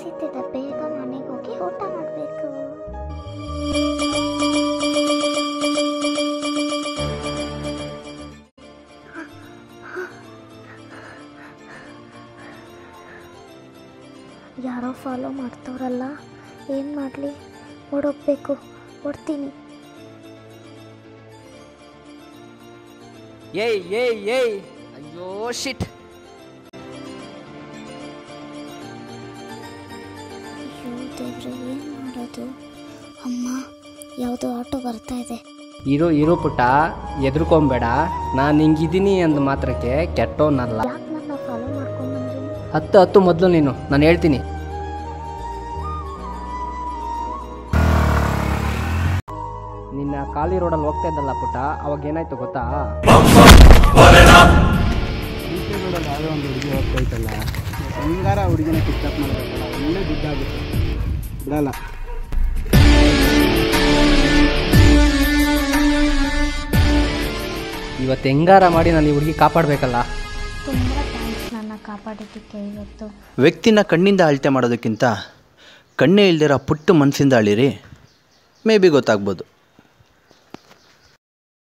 ಹಸಿತಿದೆ, ಬೇಗ ಮನೆಗೆ ಹೋಗಿ ಊಟ ಮಾಡಬೇಕು. ಯಾರೋ ಫಾಲೋ ಮಾಡ್ತವ್ರಲ್ಲ, ಏನು ಮಾಡಲಿ? ಓಡೋಗ್ಬೇಕು, ಓಡ್ತೀನಿ. ಏಯ್ ಏಯ್ ಏಯ್, ಅಯ್ಯೋ ಶಿಟ್. ಅಯ್ಯೋ ದೇವ್ರೆ, ಏನು ಮಾಡೋದು? ಅಮ್ಮ, ಯಾವುದೋ ಆಟೋ ಬರ್ತಾ ಇದೆ. ಇರೋ ಪುಟ್ಟ, ಎದ್ರುಕೊಂಬೇಡ. ನಾನು ಹಿಂಗಿದ್ದೀನಿ ಅಂದ ಮಾತ್ರಕ್ಕೆ ಕೆಟ್ಟೋನಲ್ಲ. ಯಾಕೆ ನನ್ನ ಫಾಲೋ ಮಾಡ್ಕೊಂಡು ಬಂದ್ರಿ? ಹತ್ತು ಮೊದಲು ನೀನು, ನಾನು ಹೇಳ್ತೀನಿ. ನಿನ್ನ ಖಾಲಿ ರೋಡಲ್ಲಿ ಹೋಗ್ತಾ ಇದ್ದಲ್ಲ ಪುಟ್ಟ, ಅವಾಗ ಏನಾಯ್ತು ಗೊತ್ತಾ? ರೋಡಲ್ಲಿ ಯಾವುದೋ ಒಂದು ಹುಡುಗಿ ಹೋಗ್ತಾ ಇತ್ತಲ್ಲ, ಸಂಗಾರ ಹುಡುಗಿನ ಕಿಡ್ನಾಪ್ ಮಾಡಬೇಕಲ್ಲ, ಒಳ್ಳೆ ದುಡ್ಡಾಗುತ್ತೆ, ಬಿಡಲ್ಲ. ಇವತ್ತು ಹೆಂಗಾರ ಮಾಡಿ ನಾನು ಈ ಹುಡುಗಿ ಕಾಪಾಡಬೇಕಲ್ಲ. ತುಂಬ ಥ್ಯಾಂಕ್ಸ್ ನನ್ನ ಕಾಪಾಡಿದ್ದಕ್ಕೆ. ಇವತ್ತು ವ್ಯಕ್ತಿನ ಕಣ್ಣಿಂದ ಅಳತೆ ಮಾಡೋದಕ್ಕಿಂತ ಕಣ್ಣೇ ಇಲ್ದಿರೋ ಪುಟ್ಟ ಮನಸ್ಸಿಂದ ಅಳಿರಿ, ಮೇ ಬಿ ಗೊತ್ತಾಗ್ಬೋದು.